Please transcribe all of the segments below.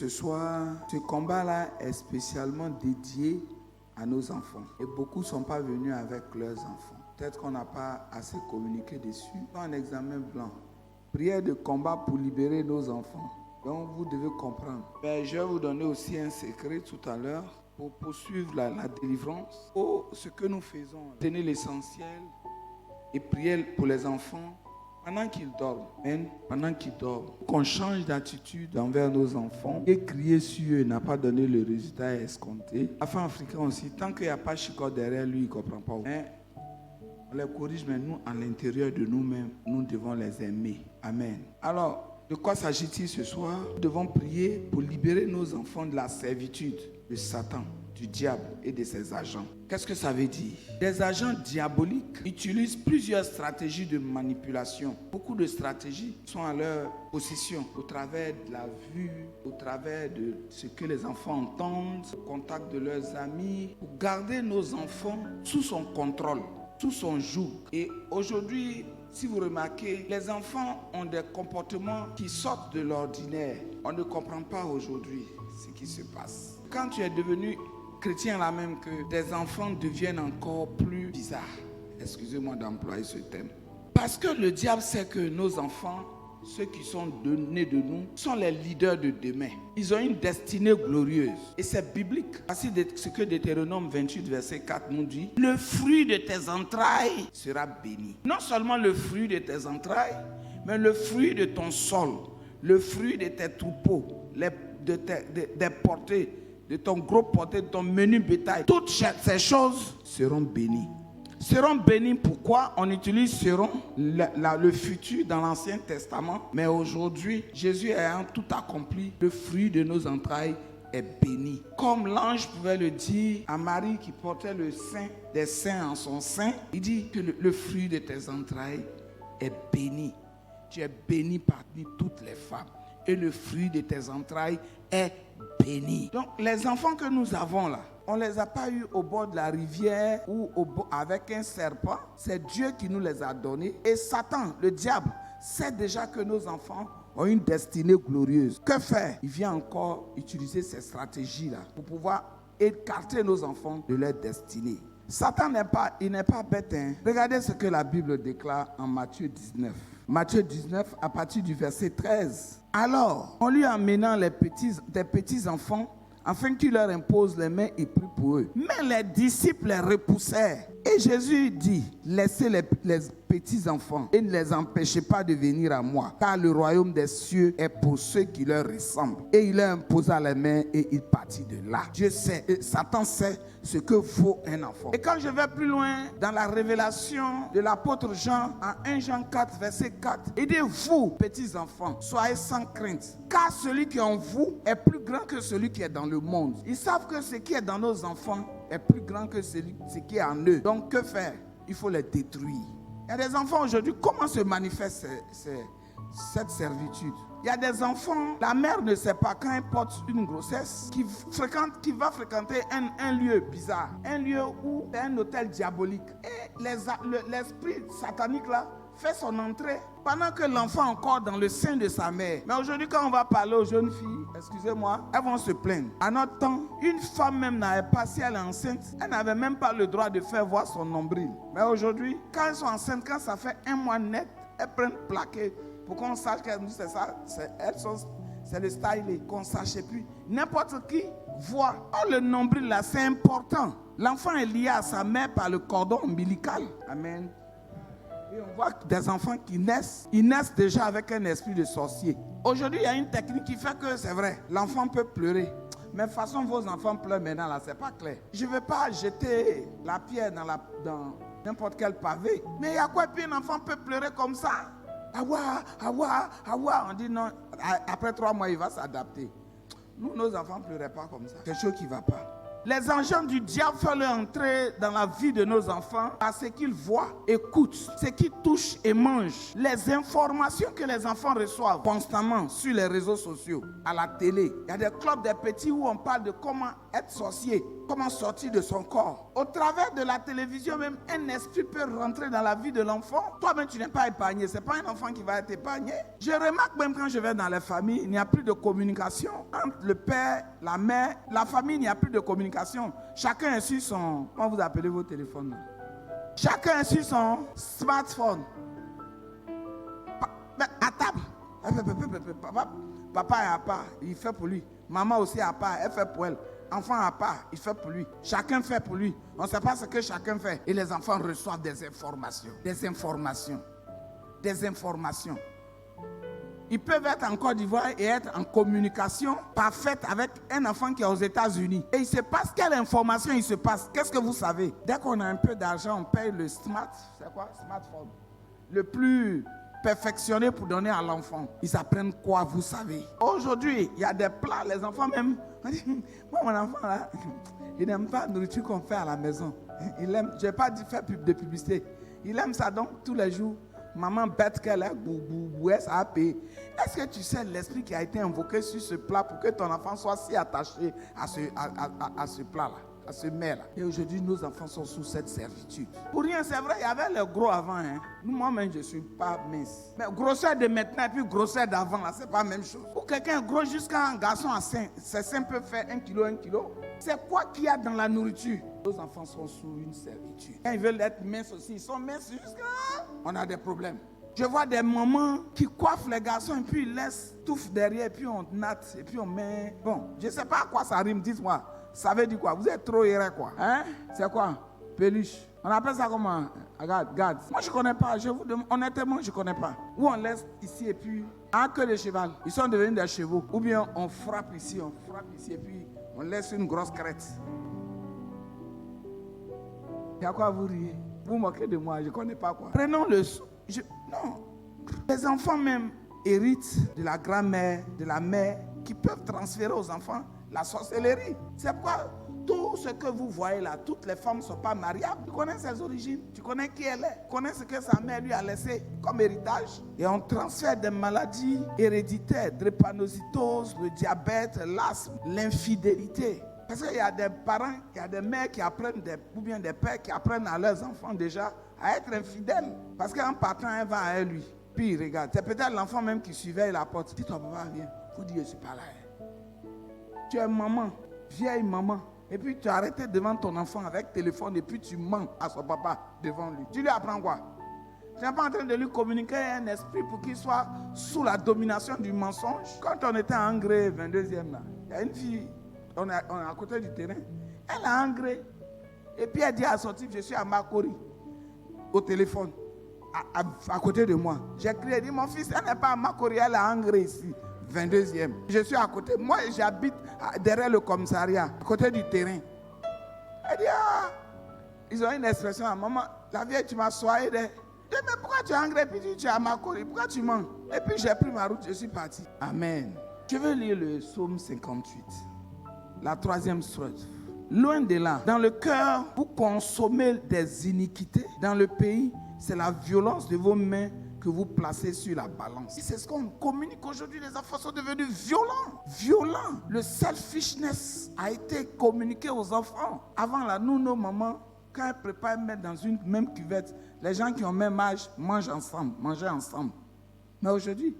ce soir, ce combat-là est spécialement dédié à nos enfants. Et beaucoup ne sont pas venus avec leurs enfants. Peut-être qu'on n'a pas assez communiqué dessus. Un examen blanc. Prière de combat pour libérer nos enfants. Donc vous devez comprendre. Mais je vais vous donner aussi un secret tout à l'heure pour poursuivre la délivrance. Oh, ce que nous faisons, tenez l'essentiel et prier pour les enfants pendant qu'ils dorment. Pendant qu'ils dorment. Qu'on change d'attitude envers nos enfants. Et crier sur eux n'a pas donné le résultat escompté. L'enfant africain aussi, tant qu'il n'y a pas Chico derrière lui, il ne comprend pas. Mais on les corrige, mais nous, à l'intérieur de nous-mêmes, nous devons les aimer. Amen. Alors, de quoi s'agit-il ce soir? Nous devons prier pour libérer nos enfants de la servitude de Satan, du diable et de ses agents. Qu'est-ce que ça veut dire? Les agents diaboliques utilisent plusieurs stratégies de manipulation. Beaucoup de stratégies sont à leur possession au travers de la vue, au travers de ce que les enfants entendent, au contact de leurs amis, pour garder nos enfants sous son contrôle, sous son joug. Et aujourd'hui, si vous remarquez, les enfants ont des comportements qui sortent de l'ordinaire. On ne comprend pas aujourd'hui ce qui se passe. Quand tu es devenu chrétien là même, que tes enfants deviennent encore plus bizarres. Excusez-moi d'employer ce terme. Parce que le diable sait que nos enfants, ceux qui sont nés de nous, sont les leaders de demain. Ils ont une destinée glorieuse. Et c'est biblique. Voici ce que Deutéronome 28, verset 4 nous dit. Le fruit de tes entrailles sera béni. Non seulement le fruit de tes entrailles, mais le fruit de ton sol, le fruit de tes troupeaux, des portées, de ton gros porté, de ton menu bétail. Toutes ces choses seront bénies. Seront bénis, pourquoi on utilise seront le futur dans l'Ancien Testament. Mais aujourd'hui, Jésus ayant tout accompli, le fruit de nos entrailles est béni. Comme l'ange pouvait le dire à Marie qui portait le sein des saints en son sein, il dit que le fruit de tes entrailles est béni. Tu es béni parmi toutes les femmes. Et le fruit de tes entrailles est béni. Donc les enfants que nous avons là, on ne les a pas eus au bord de la rivière ou avec un serpent. C'est Dieu qui nous les a donnés. Et Satan, le diable, sait déjà que nos enfants ont une destinée glorieuse. Que faire? Il vient encore utiliser ces stratégies-là pour pouvoir écarter nos enfants de leur destinée. Satan n'est pas bête. Hein? Regardez ce que la Bible déclare en Matthieu 19. Matthieu 19, à partir du verset 13. Alors, on lui amenant des petits enfants, afin qu'il leur impose les mains et prie pour eux. Mais les disciples les repoussèrent. Et Jésus dit, laissez les petits enfants et ne les empêchez pas de venir à moi, car le royaume des cieux est pour ceux qui leur ressemblent. Et il leur imposa les mains et il partit de là. Dieu sait, Satan sait ce que vaut un enfant. Et quand je vais plus loin dans la révélation de l'apôtre Jean, en 1 Jean 4, verset 4, il dit, vous, petits enfants, soyez sans crainte, car celui qui est en vous est plus grand que celui qui est dans le monde. Ils savent que ce qui est dans nos enfants est plus grand que ce qui est en eux. Donc que faire? Il faut les détruire. Il y a des enfants aujourd'hui, comment se manifeste cette servitude? Il y a des enfants, la mère ne sait pas quand elle porte une grossesse, qui va fréquenter un lieu bizarre, un lieu où c'est un hôtel diabolique. Et l'esprit satanique là fait son entrée pendant que l'enfant est encore dans le sein de sa mère. Mais aujourd'hui, quand on va parler aux jeunes filles, excusez-moi, elles vont se plaindre. À notre temps, une femme même n'avait pas, si elle est enceinte, elle n'avait même pas le droit de faire voir son nombril. Mais aujourd'hui, quand elles sont enceintes, quand ça fait un mois net, elles prennent plaqué pour qu'on sache qu'elles c'est ça, c'est le style, qu'on ne sache plus. N'importe qui voit. Oh, le nombril là, c'est important. L'enfant est lié à sa mère par le cordon ombilical. Amen. Et on voit des enfants qui naissent, ils naissent déjà avec un esprit de sorcier. Aujourd'hui, il y a une technique qui fait que c'est vrai, l'enfant peut pleurer. Mais de toute façon, vos enfants pleurent maintenant, là, c'est pas clair. Je ne vais pas jeter la pierre dans n'importe quel pavé. Mais il y a quoi, puis un enfant peut pleurer comme ça? Awa. On dit non, après 3 mois, il va s'adapter. Nous, nos enfants ne pleuraient pas comme ça. Quelque chose qui ne va pas. Les agents du diable veulent entrer dans la vie de nos enfants par ce qu'ils voient, écoutent, ce qu'ils touchent et mangent. Les informations que les enfants reçoivent constamment sur les réseaux sociaux, à la télé. Il y a des clubs des petits où on parle de comment être sorcier, comment sortir de son corps. Au travers de la télévision même, un esprit peut rentrer dans la vie de l'enfant. Toi-même, tu n'es pas épargné. Ce n'est pas un enfant qui va être épargné. Je remarque même quand je vais dans les familles, il n'y a plus de communication entre le père, la mère, la famille, il n'y a plus de communication. Chacun est sur son... Comment vous appelez vos téléphones là? Chacun est sur son smartphone. À table. Papa est à part, il fait pour lui. Maman aussi à part, elle fait pour elle. Enfant à part, il fait pour lui. Chacun fait pour lui. On ne sait pas ce que chacun fait. Et les enfants reçoivent des informations. Des informations. Des informations. Ils peuvent être en Côte d'Ivoire et être en communication parfaite avec un enfant qui est aux États-Unis. Et il se passe, quelle information il se passe? Qu'est-ce que vous savez? Dès qu'on a un peu d'argent, on paye le smartphone. Le plus perfectionné pour donner à l'enfant. Ils apprennent quoi, vous savez. Aujourd'hui, il y a des plats, les enfants même. Moi, mon enfant là, il n'aime pas la nourriture qu'on fait à la maison. Il aime, je n'ai pas dit faire de publicité. Il aime ça, donc tous les jours, maman bête qu'elle est, ça a payé. Est-ce que tu sais l'esprit qui a été invoqué sur ce plat pour que ton enfant soit si attaché à ce plat-là, à ce mets-là? Et aujourd'hui, nos enfants sont sous cette servitude. Pour rien, c'est vrai, il y avait les gros avant. Hein. Moi-même, je ne suis pas mince. Mais grosseur de maintenant et puis grosseur d'avant, là, c'est pas la même chose. Pour quelqu'un gros jusqu'à un garçon à 5, c'est simple faire 1 kilo, 1 kilo. C'est quoi qu'il y a dans la nourriture? Nos enfants sont sous une servitude. Quand ils veulent être minces aussi, ils sont minces jusqu'à... On a des problèmes. Je vois des mamans qui coiffent les garçons et puis ils laissent touffe derrière et puis on natte et puis on met... Bon, je ne sais pas à quoi ça rime, dites-moi. Ça veut dire quoi? Vous êtes trop erré quoi? Hein? C'est quoi? Peluche. On appelle ça comment? Garde. Moi je ne connais pas, je vous demande, honnêtement je ne connais pas. Ou on laisse ici et puis... En queue de cheval, ils sont devenus des chevaux. Ou bien on frappe ici et puis on laisse une grosse crête. Il y a quoi vous riez? Vous moquez de moi, je ne connais pas quoi. Prenons le... Non. Les enfants même héritent de la grand-mère, de la mère, qui peuvent transférer aux enfants la sorcellerie. C'est pourquoi tout ce que vous voyez là, toutes les femmes ne sont pas mariables. Tu connais ses origines, tu connais qui elle est, tu connais ce que sa mère lui a laissé comme héritage. Et on transfère des maladies héréditaires, drépanocytose, le diabète, l'asthme, l'infidélité. Parce qu'il y a des parents, il y a des mères qui apprennent, ou bien des pères qui apprennent à leurs enfants déjà à être infidèles. Parce qu'en partant, elle va à lui. Puis il regarde. C'est peut-être l'enfant même qui surveille la porte. Dis-toi, papa, viens. Faut dire, je ne suis pas là. Tu es maman, vieille maman. Et puis tu as arrêté devant ton enfant avec téléphone et puis tu mens à son papa devant lui. Tu lui apprends quoi? Tu n'es pas en train de lui communiquer un esprit pour qu'il soit sous la domination du mensonge. Quand on était à Angré, 22e là, il y a une fille, on est à côté du terrain. Elle a Angré. Et puis elle dit à son type, je suis à Makori. Au téléphone, à côté de moi. J'ai crié, dit, mon fils, elle n'est pas à Makori, elle est à Angré ici, 22e. Je suis à côté, moi j'habite derrière le commissariat, à côté du terrain. Elle dit, ils ont une expression, maman, la vieille, tu m'as soigné. Je dis, mais pourquoi tu es à Angré, puis tu es à Makori, pourquoi tu mens? Et puis j'ai pris ma route, je suis parti. Amen. Je vais lire le psaume 58, la 3e strophe. Loin de là, dans le cœur, vous consommez des iniquités. Dans le pays, c'est la violence de vos mains que vous placez sur la balance. C'est ce qu'on communique aujourd'hui. Les enfants sont devenus violents. Le selfishness a été communiqué aux enfants. Avant là, nous, nos mamans, quand elles préparent mettre dans une même cuvette, les gens qui ont même âge mangeaient ensemble. Mais aujourd'hui,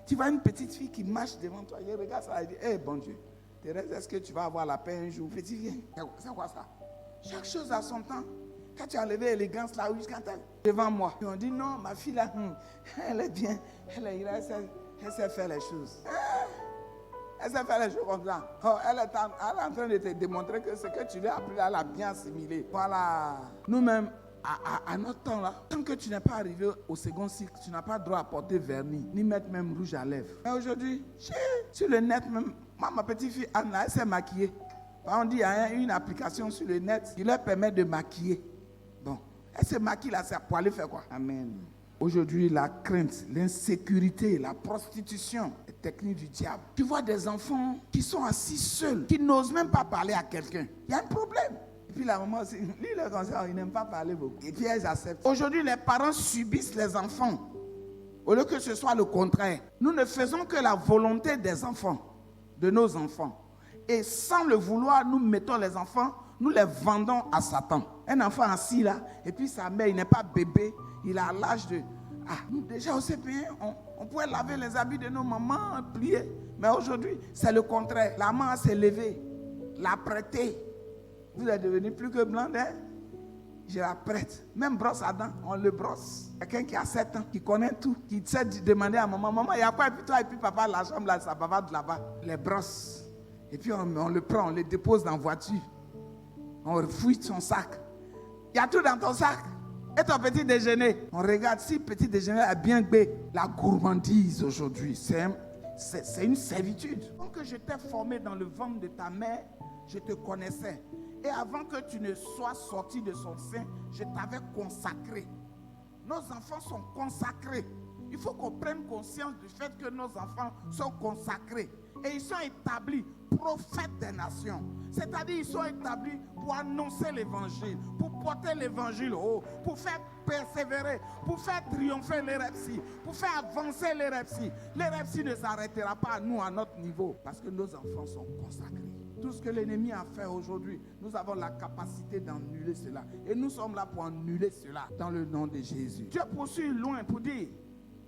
tu vois une petite fille qui marche devant toi, elle regarde ça et dit, hey, bon Dieu. Thérèse, est-ce que tu vas avoir la paix un jour? Petit, viens. C'est quoi ça? Chaque chose a son temps. Quand tu as levé l'élégance là, jusqu'à devant moi. Et on dit non, ma fille là, elle est bien. Elle sait faire les choses. Elle sait faire les choses comme ça. Oh, elle est en train de te démontrer que ce que tu lui as appris là, elle a bien assimilé. Voilà. Nous-mêmes, à notre temps là, tant que tu n'es pas arrivé au second cycle, tu n'as pas le droit à porter vernis, ni mettre même rouge à lèvres. Mais aujourd'hui, sur le net même, moi, ma petite fille Anna, elle s'est maquillée. On dit qu'il y a une application sur le net qui leur permet de maquiller. Bon, elle se maquille là, c'est pour aller faire quoi? Amen. Aujourd'hui, la crainte, l'insécurité, la prostitution, les techniques du diable. Tu vois des enfants qui sont assis seuls, qui n'osent même pas parler à quelqu'un. Il y a un problème. Et puis la maman aussi, lui, le cancer, il n'aime pas parler beaucoup. Et puis elles acceptent. Aujourd'hui, les parents subissent les enfants. Au lieu que ce soit le contraire. Nous ne faisons que la volonté des enfants, de nos enfants. Et sans le vouloir, nous mettons les enfants, nous les vendons à Satan. Un enfant assis là, et puis sa mère, il n'est pas bébé, il a l'âge de... nous déjà au CPI, on pouvait laver les habits de nos mamans, plier. Mais aujourd'hui, c'est le contraire. La maman s'est levée, l'a prêté. Vous êtes devenu plus que blanc, hein? Je la prête. Même brosse à dents, on le brosse. Quelqu'un qui a 7 ans, qui connaît tout, qui sait demander à maman, maman, il y a quoi? Et puis toi, et puis papa, la chambre là, ça va de là-bas. Les brosses. Et puis on le prend, on le dépose dans la voiture. On fouille son sac. Il y a tout dans ton sac. Et ton petit déjeuner. On regarde si le petit déjeuner a bien gbé. La gourmandise aujourd'hui, c'est une servitude. Donc je t'ai formé dans le ventre de ta mère, je te connaissais. Et avant que tu ne sois sorti de son sein, je t'avais consacré. Nos enfants sont consacrés. Il faut qu'on prenne conscience du fait que nos enfants sont consacrés. Et ils sont établis prophètes des nations. C'est-à-dire ils sont établis pour annoncer l'évangile, pour porter l'évangile haut, pour faire persévérer, pour faire triompher l'érepsie, pour faire avancer l'érepsie. L'érepsie ne s'arrêtera pas à nous, à notre niveau, parce que nos enfants sont consacrés. Tout ce que l'ennemi a fait aujourd'hui, nous avons la capacité d'annuler cela. Et nous sommes là pour annuler cela dans le nom de Jésus. Dieu poursuit loin pour dire,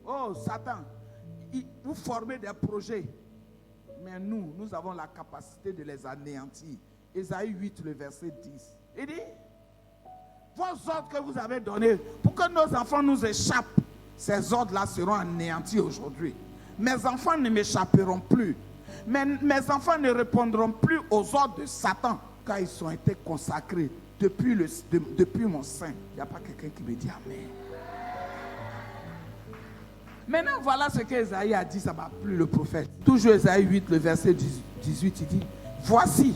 oh Satan, vous formez des projets. Mais nous avons la capacité de les anéantir. Ésaïe 8, le verset 10. Il dit, vos ordres que vous avez donnés pour que nos enfants nous échappent, ces ordres-là seront anéantis aujourd'hui. Mes enfants ne m'échapperont plus. Mes enfants ne répondront plus aux ordres de Satan, car ils ont été consacrés depuis mon sein. Il n'y a pas quelqu'un qui me dit Amen. Maintenant, voilà ce qu'Ésaïe a dit, ça m'a plu le prophète. Toujours Ésaïe 8, le verset 18, il dit, voici,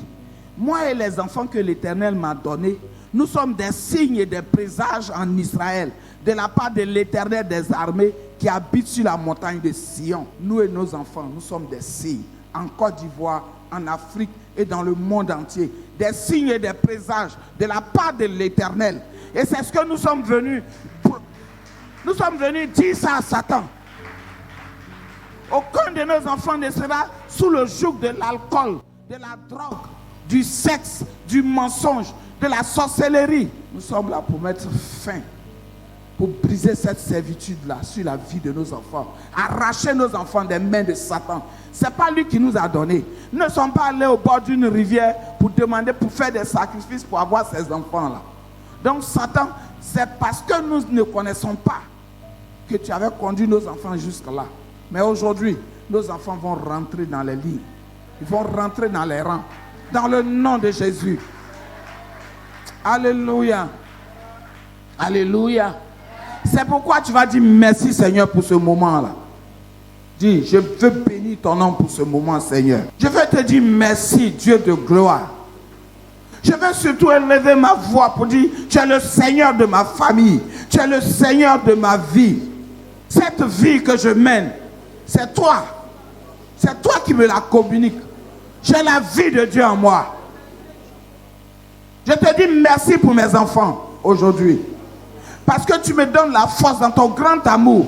moi et les enfants que l'Éternel m'a donnés, nous sommes des signes et des présages en Israël, de la part de l'Éternel des armées qui habite sur la montagne de Sion. Nous et nos enfants, nous sommes des signes. En Côte d'Ivoire, en Afrique et dans le monde entier. Des signes et des présages de la part de l'Éternel. Et c'est ce que nous sommes venus. Nous sommes venus dire ça à Satan. Aucun de nos enfants ne sera sous le joug de l'alcool, de la drogue, du sexe, du mensonge, de la sorcellerie. Nous sommes là pour mettre fin, pour briser cette servitude-là sur la vie de nos enfants. Arracher nos enfants des mains de Satan. Ce n'est pas lui qui nous a donné. Nous ne sommes pas allés au bord d'une rivière pour demander, pour faire des sacrifices pour avoir ces enfants-là. Donc Satan, c'est parce que nous ne connaissons pas que tu avais conduit nos enfants jusque-là. Mais aujourd'hui, nos enfants vont rentrer dans les lignes. Ils vont rentrer dans les rangs. Dans le nom de Jésus. Alléluia. Alléluia. C'est pourquoi tu vas dire merci Seigneur pour ce moment-là. Dis, je veux bénir ton nom pour ce moment Seigneur. Je veux te dire merci Dieu de gloire. Je veux surtout élever ma voix pour dire, tu es le Seigneur de ma famille. Tu es le Seigneur de ma vie. Cette vie que je mène, c'est toi. C'est toi qui me la communiques. J'ai la vie de Dieu en moi. Je te dis merci pour mes enfants aujourd'hui. Parce que tu me donnes la force dans ton grand amour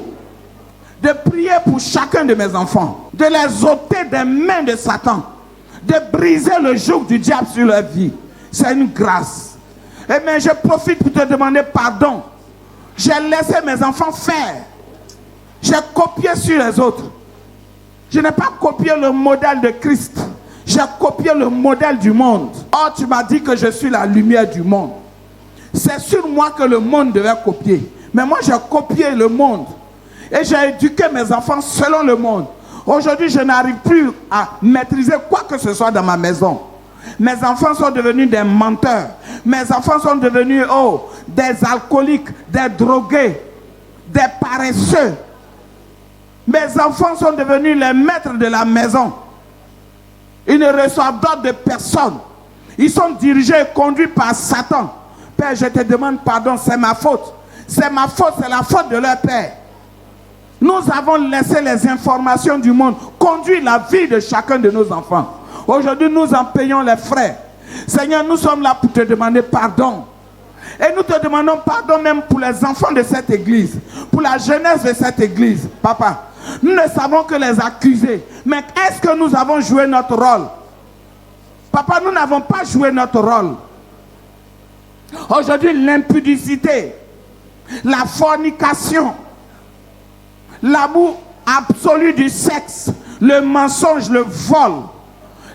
de prier pour chacun de mes enfants. De les ôter des mains de Satan. De briser le joug du diable sur leur vie. C'est une grâce. Et bien je profite pour te demander pardon. J'ai laissé mes enfants faire. J'ai copié sur les autres. Je n'ai pas copié le modèle de Christ. J'ai copié le modèle du monde. Or, tu m'as dit que je suis la lumière du monde. C'est sur moi que le monde devait copier. Mais moi, j'ai copié le monde. Et j'ai éduqué mes enfants selon le monde. Aujourd'hui, je n'arrive plus à maîtriser quoi que ce soit dans ma maison. Mes enfants sont devenus des menteurs. Mes enfants sont devenus, des alcooliques, des drogués, des paresseux. Mes enfants sont devenus les maîtres de la maison. Ils ne reçoivent d'ordre de personne. Ils sont dirigés et conduits par Satan. Père, je te demande pardon, c'est ma faute. C'est ma faute, c'est la faute de leur père. Nous avons laissé les informations du monde conduire la vie de chacun de nos enfants. Aujourd'hui, nous en payons les frais. Seigneur, nous sommes là pour te demander pardon. Et nous te demandons pardon même pour les enfants de cette église, pour la jeunesse de cette église. Papa, nous ne savons que les accuser. Mais est-ce que nous avons joué notre rôle? Papa, nous n'avons pas joué notre rôle. Aujourd'hui, l'impudicité, la fornication, l'amour absolu du sexe, le mensonge, le vol,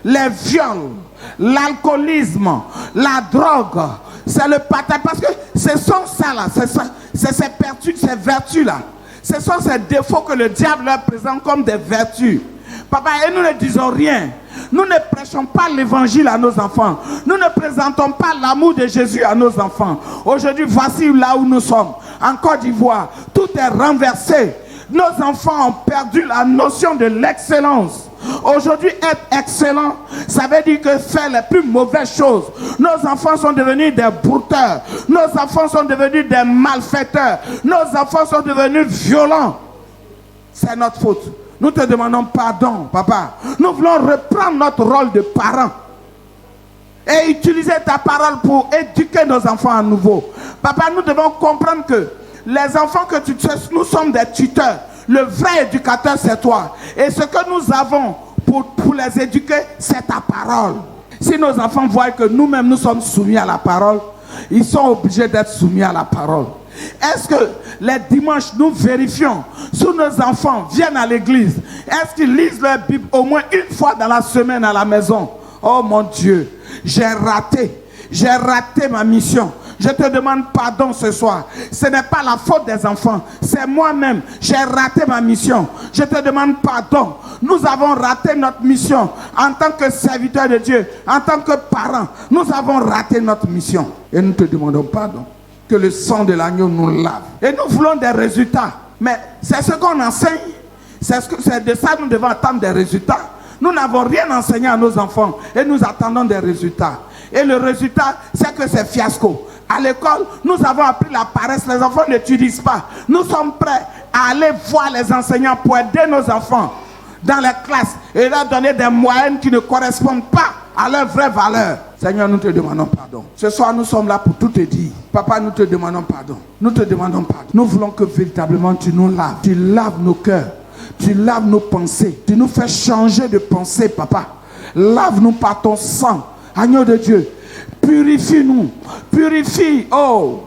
les viols, l'alcoolisme, la drogue, c'est le patin. Parce que ce sont ça là, c'est ces vertus-là. Ce sont ces défauts que le diable leur présente comme des vertus. Papa, et nous ne disons rien. Nous ne prêchons pas l'évangile à nos enfants. Nous ne présentons pas l'amour de Jésus à nos enfants. Aujourd'hui, voici là où nous sommes. En Côte d'Ivoire, tout est renversé. Nos enfants ont perdu la notion de l'excellence. Aujourd'hui, être excellent, ça veut dire que faire les plus mauvaises choses. Nos enfants sont devenus des brouteurs. Nos enfants sont devenus des malfaiteurs. Nos enfants sont devenus violents. C'est notre faute. Nous te demandons pardon, papa. Nous voulons reprendre notre rôle de parents et utiliser ta parole pour éduquer nos enfants à nouveau. Papa, nous devons comprendre que les enfants que tu tues, nous sommes des tuteurs. Le vrai éducateur, c'est toi. Et ce que nous avons pour les éduquer, c'est ta parole. Si nos enfants voient que nous-mêmes, nous sommes soumis à la parole, ils sont obligés d'être soumis à la parole. Est-ce que les dimanches, nous vérifions si nos enfants viennent à l'église? Est-ce qu'ils lisent leur Bible au moins une fois dans la semaine à la maison? Oh mon Dieu, j'ai raté ma mission. Je te demande pardon ce soir. Ce n'est pas la faute des enfants, c'est moi-même. J'ai raté ma mission. Je te demande pardon. Nous avons raté notre mission en tant que serviteurs de Dieu, en tant que parents. Nous avons raté notre mission. Et nous te demandons pardon. Que le sang de l'agneau nous lave. Et nous voulons des résultats. Mais c'est ce qu'on enseigne. C'est de ça que nous devons attendre des résultats. Nous n'avons rien enseigné à nos enfants. Et nous attendons des résultats. Et le résultat, c'est que c'est fiasco. À l'école, nous avons appris la paresse. Les enfants n'étudient pas. Nous sommes prêts à aller voir les enseignants pour aider nos enfants dans les classes et leur donner des moyennes qui ne correspondent pas à leur vraie valeur. Seigneur, nous te demandons pardon. Ce soir, nous sommes là pour tout te dire. Papa, nous te demandons pardon. Nous te demandons pardon. Nous voulons que véritablement tu nous laves. Tu laves nos cœurs. Tu laves nos pensées. Tu nous fais changer de pensée, papa. Lave-nous par ton sang. Agneau de Dieu. Purifie-nous. Purifie,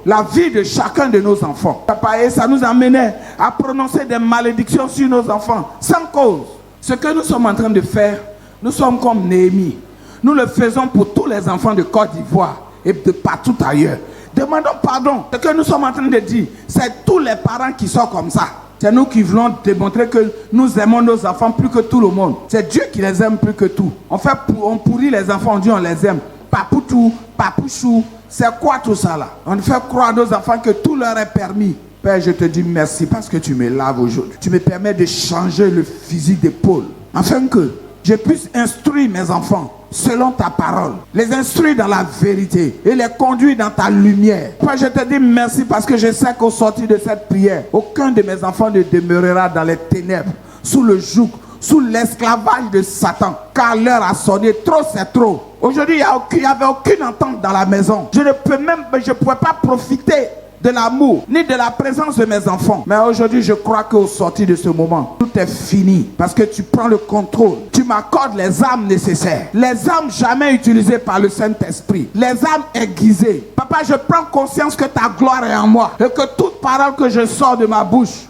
la vie de chacun de nos enfants. Papa, et ça nous amenait à prononcer des malédictions sur nos enfants, sans cause. Ce que nous sommes en train de faire, nous sommes comme Néhémie. Nous le faisons pour tous les enfants de Côte d'Ivoire et de partout ailleurs. Demandons pardon. Ce que nous sommes en train de dire, c'est tous les parents qui sont comme ça. C'est nous qui voulons démontrer que nous aimons nos enfants plus que tout le monde. C'est Dieu qui les aime plus que tout. On pourrit les enfants, on dit on les aime. Papoutou, papouchou, c'est quoi tout ça là? On fait croire à nos enfants que tout leur est permis. Père, je te dis merci parce que tu me laves aujourd'hui. Tu me permets de changer le physique d'épaule. Afin que je puisse instruire mes enfants selon ta parole. Les instruire dans la vérité et les conduire dans ta lumière. Père, je te dis merci parce que je sais qu'au sortir de cette prière, aucun de mes enfants ne demeurera dans les ténèbres, sous le joug, sous l'esclavage de Satan. Car l'heure a sonné, trop c'est trop. Aujourd'hui, il n'y avait aucune entente dans la maison. Je ne pouvais pas profiter de l'amour, ni de la présence de mes enfants. Mais aujourd'hui, je crois qu'au sortir de ce moment, tout est fini. Parce que tu prends le contrôle. Tu m'accordes les armes nécessaires. Les armes jamais utilisées par le Saint-Esprit. Les armes aiguisées. Papa, je prends conscience que ta gloire est en moi. Et que toute parole que je sors de ma bouche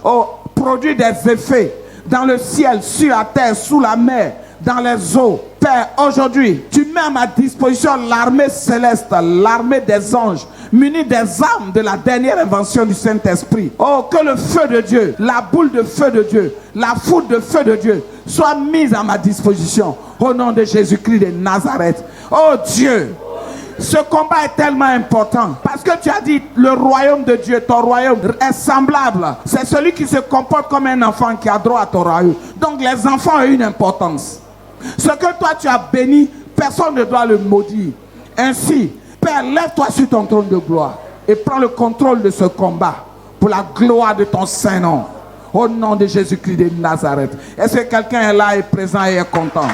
produit des effets dans le ciel, sur la terre, sous la mer, dans les eaux. Père, aujourd'hui, tu mets à ma disposition l'armée céleste, l'armée des anges, munis des armes de la dernière invention du Saint-Esprit. Oh, que le feu de Dieu, la boule de feu de Dieu, la foudre de feu de Dieu soit mise à ma disposition. Au nom de Jésus-Christ de Nazareth. Oh Dieu, ce combat est tellement important parce que tu as dit le royaume de Dieu, ton royaume est semblable. C'est celui qui se comporte comme un enfant qui a droit à ton royaume. Donc les enfants ont une importance. Ce que toi tu as béni, personne ne doit le maudire. Ainsi, Père, lève-toi sur ton trône de gloire et prends le contrôle de ce combat pour la gloire de ton Saint-Nom. Au nom de Jésus-Christ de Nazareth. Est-ce que quelqu'un est là, est présent et est content?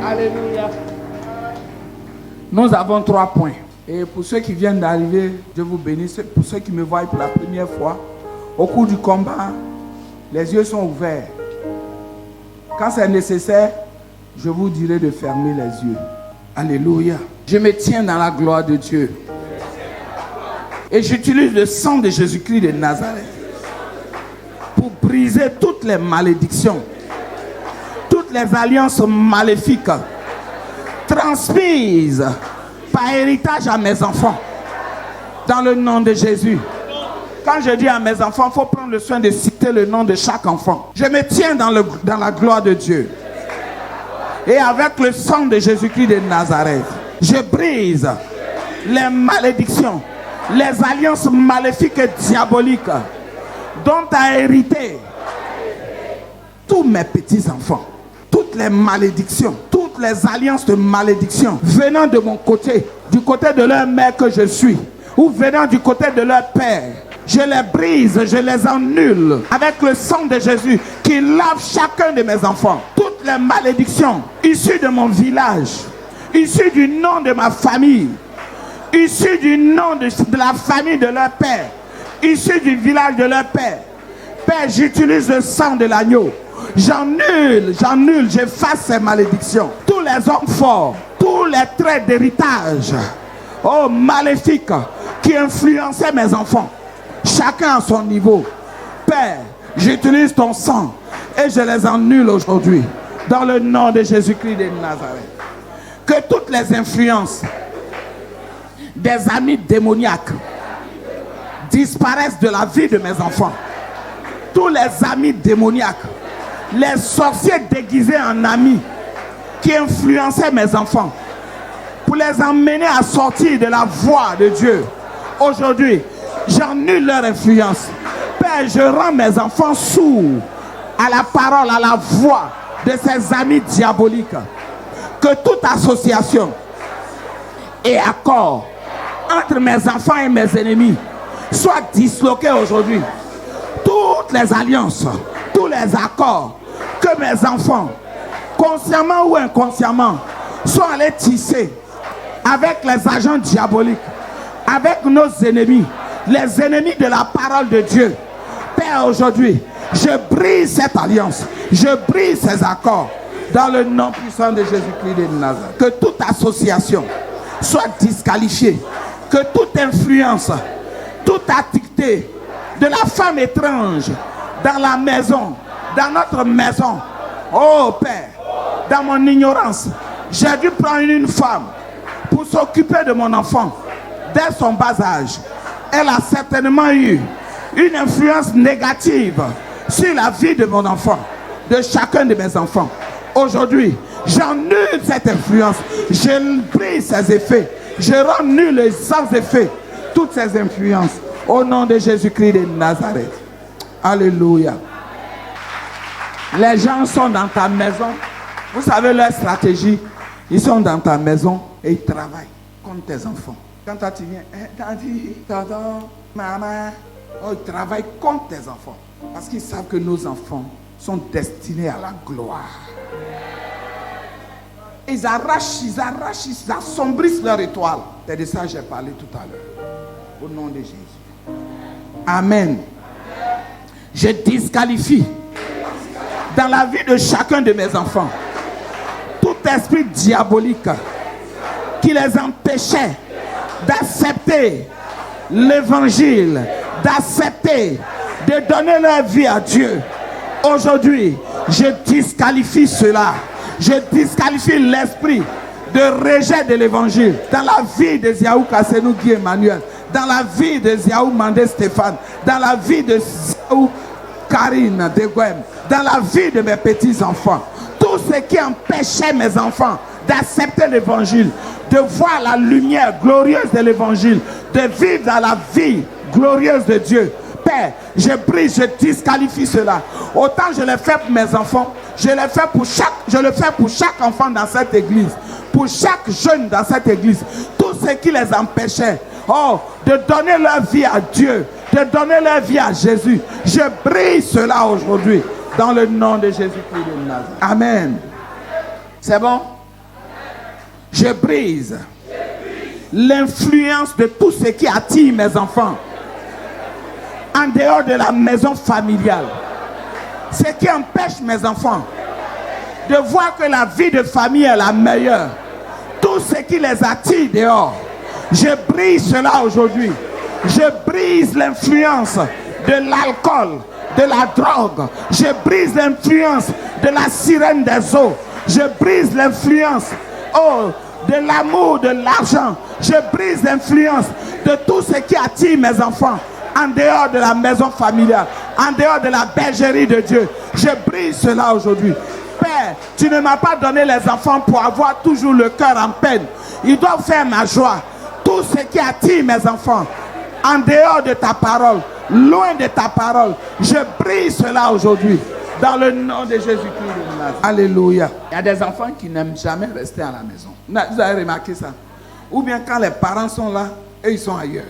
Alléluia. Nous avons 3 points. Et pour ceux qui viennent d'arriver, Dieu vous bénisse. Pour ceux qui me voient pour la première fois, au cours du combat, les yeux sont ouverts. Quand c'est nécessaire, je vous dirai de fermer les yeux. Alléluia. Je me tiens dans la gloire de Dieu. Et j'utilise le sang de Jésus-Christ de Nazareth pour briser toutes les malédictions, toutes les alliances maléfiques transmises par héritage à mes enfants. Dans le nom de Jésus. Quand je dis à mes enfants, il faut prendre le soin de citer le nom de chaque enfant. Je me tiens dans la gloire de Dieu. Et avec le sang de Jésus-Christ de Nazareth, je brise les malédictions, les alliances maléfiques et diaboliques dont a hérité tous mes petits-enfants. Toutes les malédictions, toutes les alliances de malédiction venant de mon côté, du côté de leur mère que je suis, ou venant du côté de leur père. Je les brise, je les annule avec le sang de Jésus qui lave chacun de mes enfants. Toutes les malédictions issues de mon village, issues du nom de ma famille, issues du nom de la famille de leur père, issues du village de leur père. Père, j'utilise le sang de l'agneau. J'annule, j'efface ces malédictions. Tous les hommes forts, tous les traits d'héritage, oh maléfiques, qui influençaient mes enfants. Chacun à son niveau. Père, j'utilise ton sang et je les annule aujourd'hui. Dans le nom de Jésus-Christ de Nazareth. Que toutes les influences des amis démoniaques disparaissent de la vie de mes enfants. Tous les amis démoniaques, les sorciers déguisés en amis qui influençaient mes enfants pour les emmener à sortir de la voie de Dieu. Aujourd'hui, j'annule leur influence. Père, je rends mes enfants sourds à la parole, à la voix de ces amis diaboliques. Que toute association et accord entre mes enfants et mes ennemis soit disloqué aujourd'hui. Toutes les alliances, tous les accords que mes enfants, consciemment ou inconsciemment, sont allés tisser avec les agents diaboliques, avec nos ennemis, les ennemis de la parole de Dieu. Père, aujourd'hui, je brise cette alliance, je brise ces accords dans le nom puissant de Jésus-Christ de Nazareth. Que toute association soit disqualifiée, que toute influence, toute activité de la femme étrange dans la maison, dans notre maison, oh Père, dans mon ignorance, j'ai dû prendre une femme pour s'occuper de mon enfant dès son bas âge. Elle a certainement eu une influence négative sur la vie de mon enfant, de chacun de mes enfants. Aujourd'hui, j'annule cette influence, je brise ses effets, je rends nul sans effet toutes ces influences au nom de Jésus-Christ de Nazareth. Alléluia. Les gens sont dans ta maison, vous savez leur stratégie, ils sont dans ta maison et ils travaillent comme tes enfants. Quand tu viens, tonton, maman, oh, ils travaillent comme tes enfants. Parce qu'ils savent que nos enfants sont destinés à la gloire. Ils arrachent, ils assombrissent leur étoile. C'est de ça que j'ai parlé tout à l'heure. Au nom de Jésus. Amen. Je disqualifie dans la vie de chacun de mes enfants tout esprit diabolique qui les empêchait d'accepter l'évangile, d'accepter de donner leur vie à Dieu. Aujourd'hui, je disqualifie cela. Je disqualifie l'esprit de rejet de l'évangile dans la vie de Ziaou Kassenou Guy Emmanuel, dans la vie de Ziaou Mandé Stéphane, dans la vie de Ziaou Karine Degouem, dans la vie de mes petits-enfants. Tout ce qui empêchait mes enfants d'accepter l'évangile, de voir la lumière glorieuse de l'évangile, de vivre dans la vie glorieuse de Dieu. Père, je brise, je disqualifie cela. Autant je l'ai fait pour mes enfants, je le fais pour chaque enfant dans cette église, pour chaque jeune dans cette église. Tout ce qui les empêchait, de donner leur vie à Dieu, de donner leur vie à Jésus. Je brise cela aujourd'hui, dans le nom de Jésus-Christ de Nazareth. Amen. C'est bon? Je brise l'influence de tout ce qui attire mes enfants en dehors de la maison familiale. Ce qui empêche mes enfants de voir que la vie de famille est la meilleure. Tout ce qui les attire dehors, je brise cela aujourd'hui. Je brise l'influence de l'alcool, de la drogue. Je brise l'influence de la sirène des eaux. Je brise l'influence, de l'amour, de l'argent. Je brise l'influence de tout ce qui attire mes enfants en dehors de la maison familiale, en dehors de la bergerie de Dieu. Je brise cela aujourd'hui. Père, tu ne m'as pas donné les enfants pour avoir toujours le cœur en peine. Ils doivent faire ma joie. Tout ce qui attire mes enfants en dehors de ta parole, loin de ta parole, je brise cela aujourd'hui. Dans le nom de Jésus-Christ de Nazareth. Alléluia. Il y a des enfants qui n'aiment jamais rester à la maison. Vous avez remarqué ça? Ou bien quand les parents sont là, et ils sont ailleurs.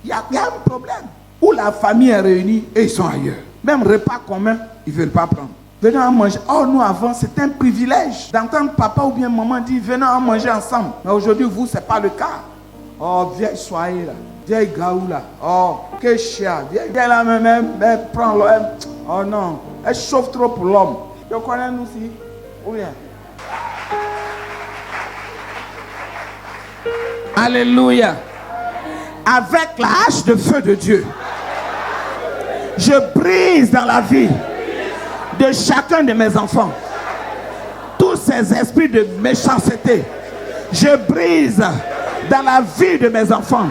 Il y a un problème. Où la famille est réunie, et ils sont ailleurs. Même repas commun, ils ne veulent pas prendre. Venons en manger. Nous avant, c'était un privilège d'entendre papa ou bien maman dire venons en manger ensemble. Mais aujourd'hui, vous, ce n'est pas le cas. Vieille soirée là. Vieille gaou là. Que chien. Vieille là même, prends-le. Non. Elle chauffe trop pour l'homme. Tu connais nous aussi? Oui. Alléluia. Avec la hache de feu de Dieu, je brise dans la vie de chacun de mes enfants tous ces esprits de méchanceté. Je brise dans la vie de mes enfants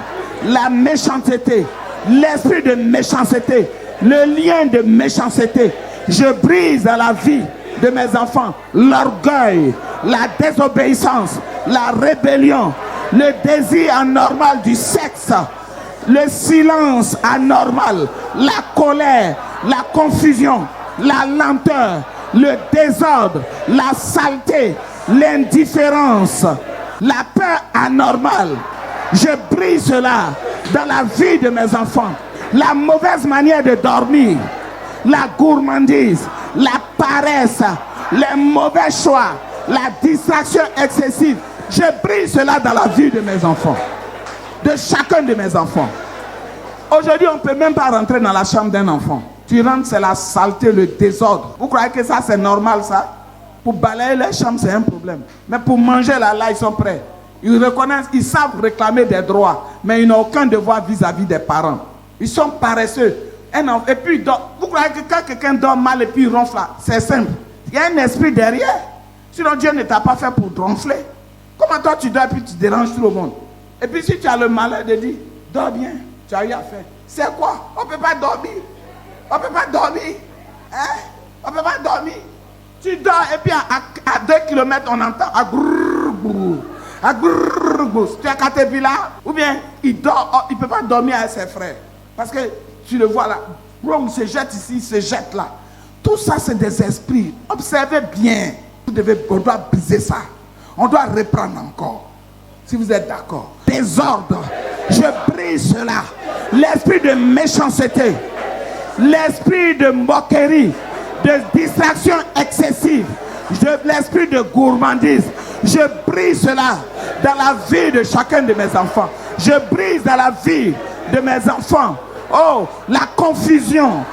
la méchanceté, l'esprit de méchanceté, le lien de méchanceté. Je brise dans la vie de mes enfants l'orgueil, la désobéissance, la rébellion, le désir anormal du sexe, le silence anormal, la colère, la confusion, la lenteur, le désordre, la saleté, l'indifférence, la peur anormale. Je brise cela dans la vie de mes enfants. La mauvaise manière de dormir, la gourmandise, la paresse, les mauvais choix, la distraction excessive. Je brise cela dans la vie de mes enfants, de chacun de mes enfants. Aujourd'hui, on ne peut même pas rentrer dans la chambre d'un enfant. Tu rentres, c'est la saleté, le désordre. Vous croyez que ça, c'est normal, ça? Pour balayer les chambres, c'est un problème. Mais pour manger là, ils sont prêts. Ils reconnaissent, ils savent réclamer des droits, mais ils n'ont aucun devoir vis-à-vis des parents. Ils sont paresseux. Et puis, vous croyez que quand quelqu'un dort mal et puis il ronfle là, c'est simple. Il y a un esprit derrière. Sinon, Dieu ne t'a pas fait pour ronfler. Comment toi tu dors et puis tu déranges tout le monde? Et puis si tu as le malheur de dire, dors bien, tu as rien fait. C'est quoi? On ne peut pas dormir. On ne peut pas dormir. Hein? On ne peut pas dormir. Tu dors et puis à 2 km on entend à grrr, grrr, à grrr, grrr. Tu as Caterpillar ou bien il dort, il ne peut pas dormir avec ses frères. Parce que tu le vois là, il se jette ici, il se jette là. Tout ça c'est des esprits. Observez bien. On doit briser ça. On doit reprendre encore. Si vous êtes d'accord. Désordre. Je brise cela. L'esprit de méchanceté. L'esprit de moquerie. De distraction excessive. L'esprit de gourmandise. Je brise cela dans la vie de chacun de mes enfants. Je brise dans la vie de mes enfants. La confusion.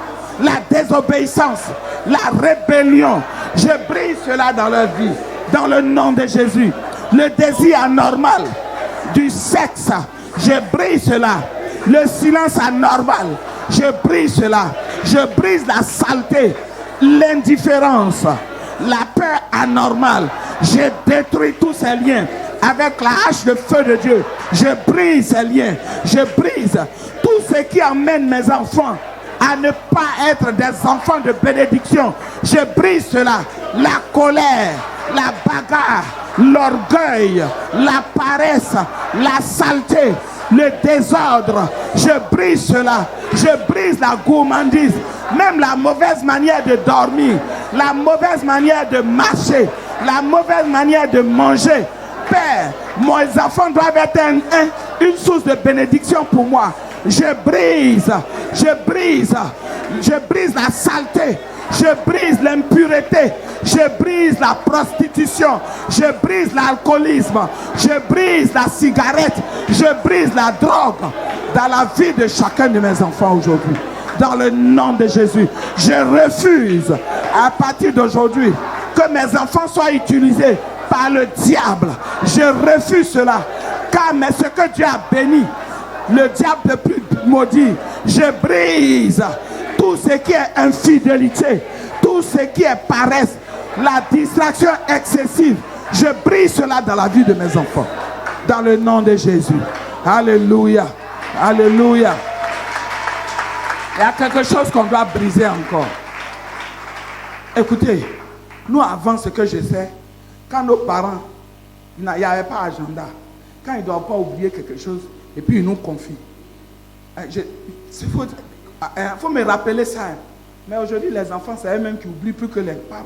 La désobéissance. La rébellion. Je brise cela dans leur vie. Dans le nom de Jésus. Le désir anormal du sexe, je brise cela. Le silence anormal, je brise cela. Je brise la saleté, l'indifférence, la peur anormale. Je détruis tous ces liens avec la hache de feu de Dieu. Je brise ces liens. Je brise tout ce qui amène mes enfants à ne pas être des enfants de bénédiction. Je brise cela. La colère, la bagarre, l'orgueil, la paresse, la saleté. le désordre. Je brise cela. Je brise la gourmandise. Même la mauvaise manière de dormir, la mauvaise manière de marcher, la mauvaise manière de manger. Père, mes enfants doivent être une source de bénédiction pour moi. Je brise la saleté, je brise l'impureté, je brise la prostitution, je brise l'alcoolisme, je brise la cigarette, je brise la drogue dans la vie de chacun de mes enfants aujourd'hui. Dans le nom de Jésus, je refuse à partir d'aujourd'hui que mes enfants soient utilisés par le diable. Je refuse cela. Car mais ce que Dieu a béni, le diable ne plus maudit. Je brise tout ce qui est infidélité, tout ce qui est paresse, la distraction excessive. Je brise cela dans la vie de mes enfants. Dans le nom de Jésus. Alléluia. Alléluia. Il y a quelque chose qu'on doit briser encore. Écoutez, nous avant ce que je sais, quand nos parents, il n'y avait pas agenda, quand ils ne doivent pas oublier quelque chose, et puis ils nous confient. Il faut me rappeler ça. Mais aujourd'hui, les enfants, c'est eux-mêmes qui oublient plus que les grands.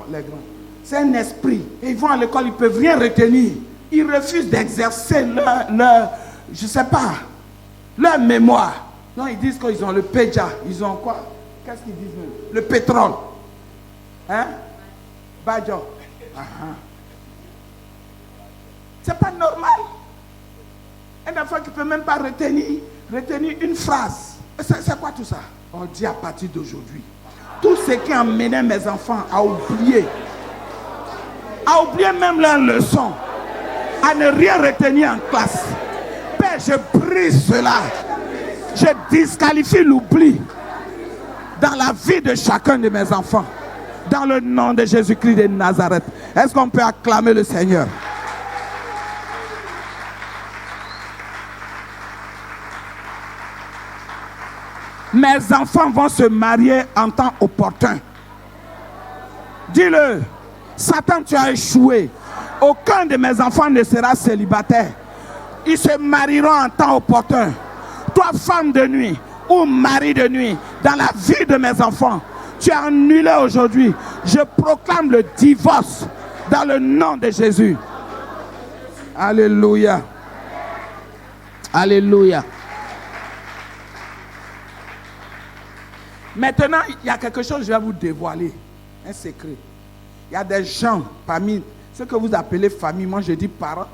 C'est un esprit. Et ils vont à l'école, ils ne peuvent rien retenir. Ils refusent d'exercer leur mémoire. Non, ils disent qu'ils ont le péja. Ils ont quoi? Qu'est-ce qu'ils disent même? Le pétrole. Hein? Badjo. C'est pas normal. Un enfant qui ne peut même pas retenir une phrase. C'est quoi tout ça? On dit à partir d'aujourd'hui, tout ce qui emmenait mes enfants à oublier même leurs leçons, à ne rien retenir en classe. Père, je brise cela. Je disqualifie l'oubli dans la vie de chacun de mes enfants. Dans le nom de Jésus-Christ de Nazareth. Est-ce qu'on peut acclamer le Seigneur? Mes enfants vont se marier en temps opportun. Dis-le, Satan, tu as échoué. Aucun de mes enfants ne sera célibataire. Ils se marieront en temps opportun. Toi, femme de nuit ou mari de nuit, dans la vie de mes enfants, tu as annulé aujourd'hui. Je proclame le divorce dans le nom de Jésus. Alléluia. Alléluia. Maintenant, il y a quelque chose que je vais vous dévoiler. Un secret. Il y a des gens parmi ce que vous appelez famille, moi je dis parents,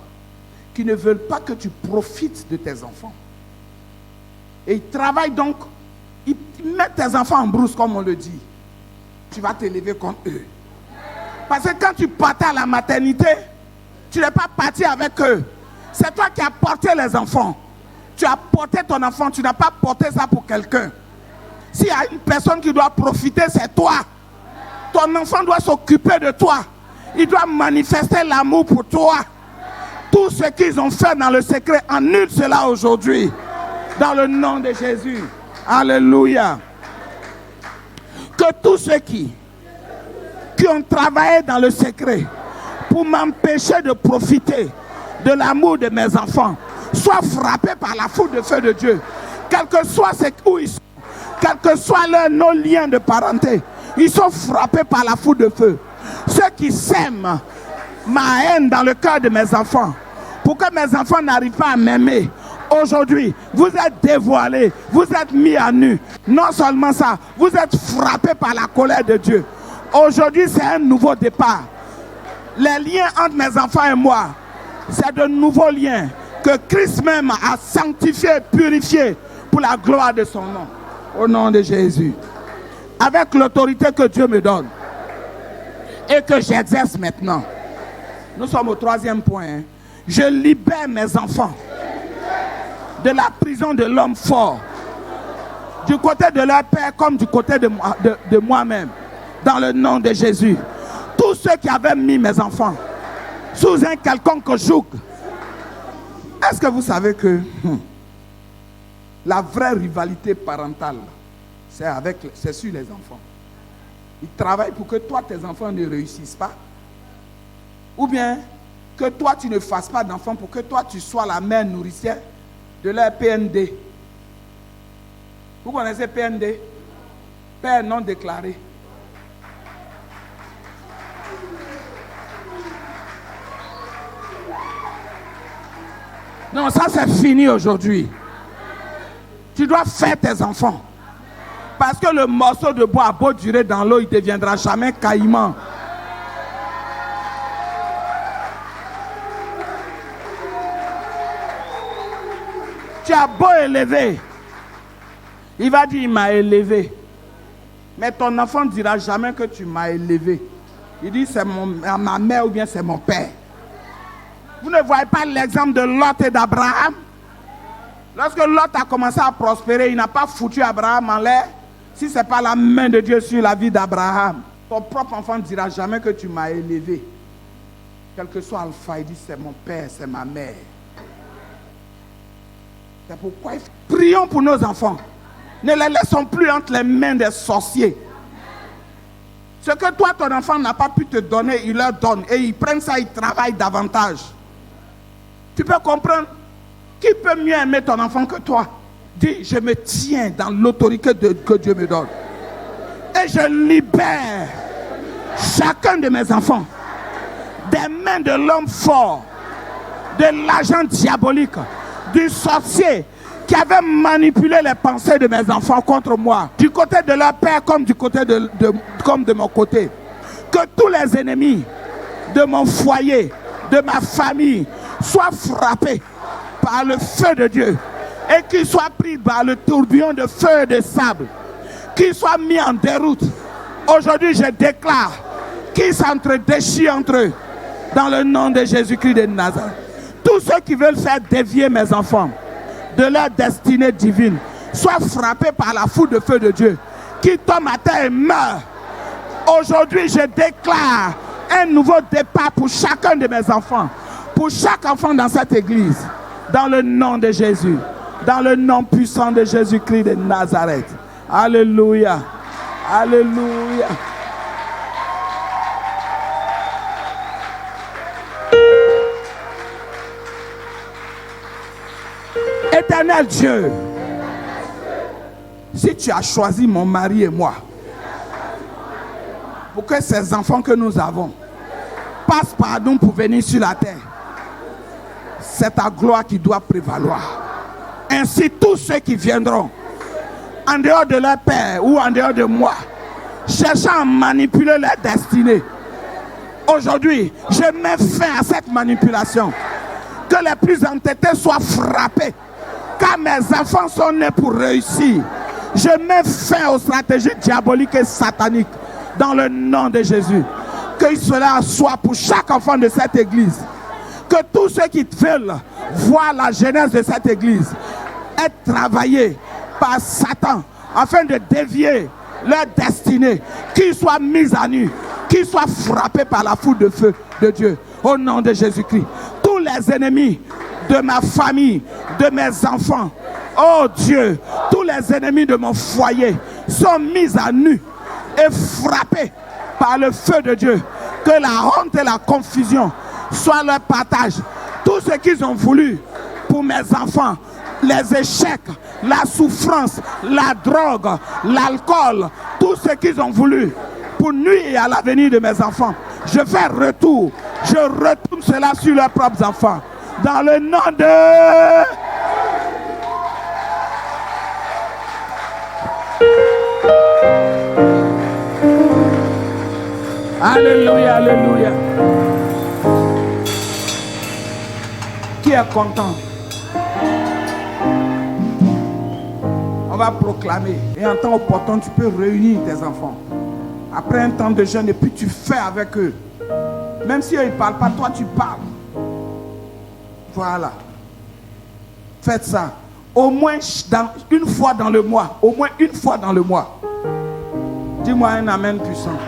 qui ne veulent pas que tu profites de tes enfants. Et ils travaillent donc, ils mettent tes enfants en brousse, comme on le dit. Tu vas t'élever contre eux. Parce que quand tu partais à la maternité, tu n'es pas parti avec eux. C'est toi qui as porté les enfants. Tu as porté ton enfant, tu n'as pas porté ça pour quelqu'un. S'il y a une personne qui doit profiter, c'est toi. Ton enfant doit s'occuper de toi. Il doit manifester l'amour pour toi. Tout ce qu'ils ont fait dans le secret, annule cela aujourd'hui. Dans le nom de Jésus. Alléluia. Que tous ceux qui ont travaillé dans le secret pour m'empêcher de profiter de l'amour de mes enfants soient frappés par la foudre de feu de Dieu. Quel que soit où ils sont, quels que soient nos liens de parenté, ils sont frappés par la foudre de feu. Ceux qui sèment ma haine dans le cœur de mes enfants, pour que mes enfants n'arrivent pas à m'aimer, aujourd'hui, vous êtes dévoilés, vous êtes mis à nu. Non seulement ça, vous êtes frappés par la colère de Dieu. Aujourd'hui, c'est un nouveau départ. Les liens entre mes enfants et moi, c'est de nouveaux liens que Christ même a sanctifiés, purifiés pour la gloire de son nom. Au nom de Jésus. Avec l'autorité que Dieu me donne et que j'exerce maintenant. Nous sommes au 3e point. Hein. Je libère mes enfants de la prison de l'homme fort. Du côté de leur père comme du côté de moi-même. Dans le nom de Jésus. Tous ceux qui avaient mis mes enfants sous un quelconque joug. Est-ce que vous savez que la vraie rivalité parentale, c'est sur les enfants. Ils travaillent pour que toi, tes enfants ne réussissent pas. Ou bien que toi, tu ne fasses pas d'enfants pour que toi, tu sois la mère nourricière. de leur PND. Vous connaissez PND? Père non déclaré. Non, ça c'est fini aujourd'hui. Tu dois faire tes enfants. Parce que le morceau de bois a beau durer dans l'eau, il ne deviendra jamais caïman. Tu as beau élever, il va dire il m'a élevé. Mais ton enfant ne dira jamais que tu m'as élevé. Il dit c'est ma mère ou bien c'est mon père. Vous ne voyez pas l'exemple de Lot et d'Abraham? Lorsque Lot a commencé à prospérer, il n'a pas foutu Abraham en l'air. Si ce n'est pas la main de Dieu sur la vie d'Abraham, ton propre enfant ne dira jamais que tu m'as élevé. Quel que soit Alpha, il dit c'est mon père, c'est ma mère. C'est pourquoi prions pour nos enfants. Ne les laissons plus entre les mains des sorciers. Ce que toi, ton enfant n'a pas pu te donner, il leur donne. Et ils prennent ça, ils travaillent davantage. Tu peux comprendre? Qui peut mieux aimer ton enfant que toi? Dis, je me tiens dans l'autorité que Dieu me donne. Et je libère chacun de mes enfants des mains de l'homme fort, de l'agent diabolique, du sorcier qui avait manipulé les pensées de mes enfants contre moi, du côté de leur père comme du côté comme de mon côté. Que tous les ennemis de mon foyer, de ma famille, soient frappés par le feu de Dieu et qu'ils soient pris par le tourbillon de feu et de sable, qu'ils soient mis en déroute. Aujourd'hui, je déclare qu'ils s'entre-déchirent entre eux dans le nom de Jésus-Christ de Nazareth. Tous ceux qui veulent faire dévier mes enfants de leur destinée divine soient frappés par la foudre de feu de Dieu, qui tombe à terre et meurt. Aujourd'hui, je déclare un nouveau départ pour chacun de mes enfants, pour chaque enfant dans cette église, dans le nom de Jésus, dans le nom puissant de Jésus-Christ de Nazareth. Alléluia. Alléluia. Éternel Dieu, si tu as choisi mon mari et moi pour que ces enfants que nous avons passent par nous pour venir sur la terre, c'est ta gloire qui doit prévaloir. Ainsi, tous ceux qui viendront en dehors de leur père ou en dehors de moi, cherchant à manipuler leur destinée, aujourd'hui, je mets fin à cette manipulation. Que les plus entêtés soient frappés, car mes enfants sont nés pour réussir. Je mets fin aux stratégies diaboliques et sataniques dans le nom de Jésus. Que cela soit pour chaque enfant de cette église. Que tous ceux qui veulent voir la jeunesse de cette église être travaillés par Satan afin de dévier leur destinée, qu'ils soient mis à nu, qu'ils soient frappés par la foudre de feu de Dieu. Au nom de Jésus-Christ. Tous les ennemis de ma famille, de mes enfants, oh Dieu, tous les ennemis de mon foyer sont mis à nu et frappés par le feu de Dieu. Que la honte et la confusion soient leur partage. Tout ce qu'ils ont voulu pour mes enfants, les échecs, la souffrance, la drogue, l'alcool, tout ce qu'ils ont voulu pour nuire à l'avenir de mes enfants, je fais retour. Je retourne cela sur leurs propres enfants. Dans le nom de... Alléluia, alléluia. Qui est content? On va proclamer. Et en temps opportun, tu peux réunir tes enfants. Après un temps de jeûne, et puis tu fais avec eux. Même si eux ne parlent pas, toi tu parles. Voilà. Faites ça. Au moins une fois dans le mois. Au moins une fois dans le mois. Dis-moi un amen puissant.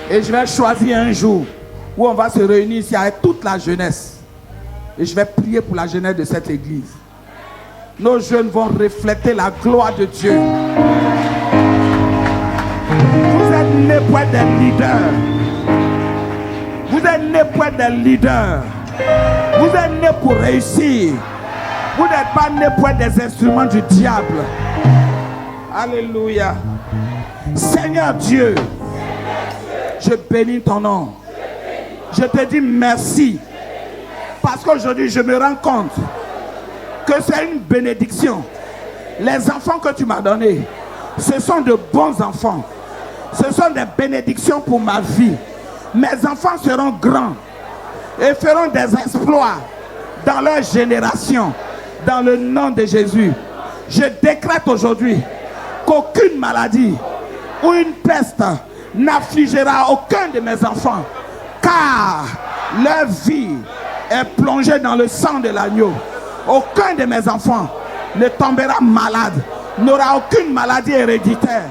Et je vais choisir un jour où on va se réunir ici avec toute la jeunesse. Et je vais prier pour la jeunesse de cette église. Nos jeunes vont refléter la gloire de Dieu. Vous êtes nés pour être des leaders. Vous êtes nés pour être des leaders. Vous êtes nés pour réussir. Vous n'êtes pas nés pour être des instruments du diable. Alléluia. Seigneur Dieu, je bénis ton nom. Je te dis merci. Parce qu'aujourd'hui, je me rends compte que c'est une bénédiction. Les enfants que tu m'as donnés, ce sont de bons enfants. Ce sont des bénédictions pour ma vie. Mes enfants seront grands et feront des exploits dans leur génération. Dans le nom de Jésus, je décrète aujourd'hui qu'aucune maladie ou une peste n'affligera aucun de mes enfants, car leur vie est plongée dans le sang de l'agneau. Aucun de mes enfants ne tombera malade, n'aura aucune maladie héréditaire,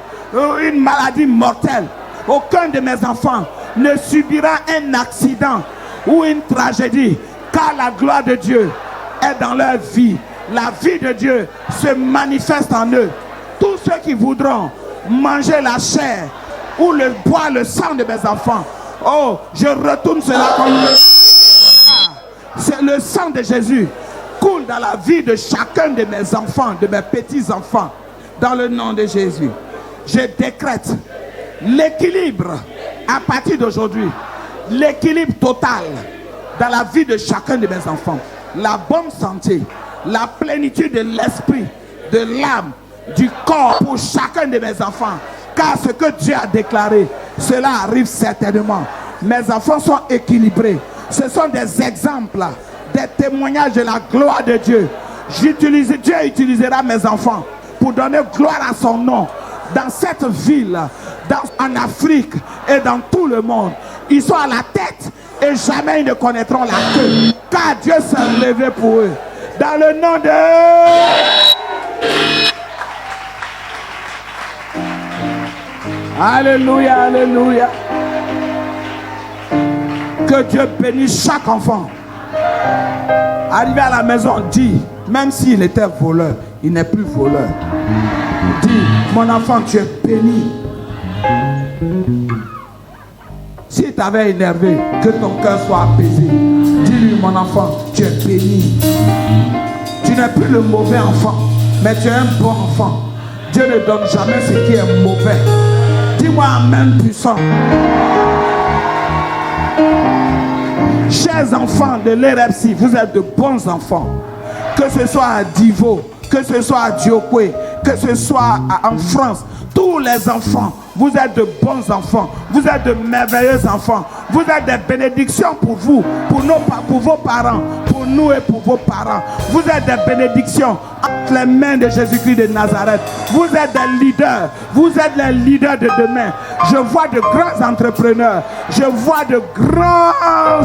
une maladie mortelle. Aucun de mes enfants ne subira un accident ou une tragédie, car la gloire de Dieu est dans leur vie. La vie de Dieu se manifeste en eux. Tous ceux qui voudront manger la chair ou boire le sang de mes enfants, oh, je retourne cela comme c'est le sang de Jésus coule dans la vie de chacun de mes enfants, de mes petits-enfants, dans le nom de Jésus. Je décrète l'équilibre à partir d'aujourd'hui, l'équilibre total dans la vie de chacun de mes enfants, la bonne santé, la plénitude de l'esprit, de l'âme, du corps pour chacun de mes enfants. Car ce que Dieu a déclaré, cela arrive certainement. Mes enfants sont équilibrés. Ce sont des exemples, des témoignages de la gloire de Dieu. Dieu utilisera mes enfants pour donner gloire à son nom dans cette ville, en Afrique et dans tout le monde. Ils sont à la tête et jamais ils ne connaîtront la queue, car Dieu s'est levé pour eux. Dans le nom de... Alléluia, alléluia. Que Dieu bénisse chaque enfant. Arrivé à la maison, dis, même s'il était voleur, il n'est plus voleur. Dis, mon enfant, tu es béni. S'il t'avait énervé, que ton cœur soit apaisé. Dis-lui, mon enfant, tu es béni. Tu n'es plus le mauvais enfant, mais tu es un bon enfant. Dieu ne donne jamais ce qui est mauvais. Dis-moi amen puissant. Chers enfants de l'EREPSI, vous êtes de bons enfants. Que ce soit à Divo, que ce soit à Diokwe, que ce soit en France, tous les enfants, vous êtes de bons enfants. Vous êtes de merveilleux enfants. Vous êtes des bénédictions pour vous, pour vos parents, pour nous et pour vos parents. Vous êtes des bénédictions entre les mains de Jésus-Christ de Nazareth. Vous êtes des leaders. Vous êtes les leaders de demain. Je vois de grands entrepreneurs. Je vois de grands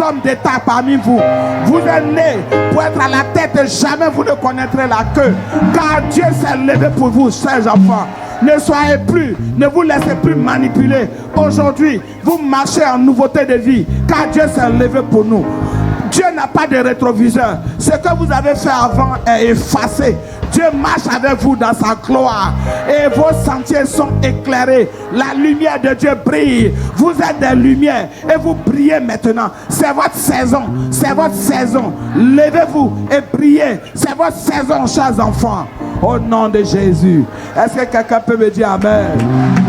hommes d'État parmi vous. Vous êtes nés pour être à la tête et jamais vous ne connaîtrez la queue. Car Dieu s'est levé pour vous, chers enfants. Ne soyez plus, ne vous laissez plus manipuler. Aujourd'hui, vous marchez en nouveauté de vie, car Dieu s'est levé pour nous. Dieu n'a pas de rétroviseur. Ce que vous avez fait avant est effacé. Dieu marche avec vous dans sa gloire et vos sentiers sont éclairés. La lumière de Dieu brille. Vous êtes des lumières et vous brillez maintenant. C'est votre saison. C'est votre saison. Levez-vous et brillez. C'est votre saison, chers enfants. Au nom de Jésus. Est-ce que quelqu'un peut me dire amen?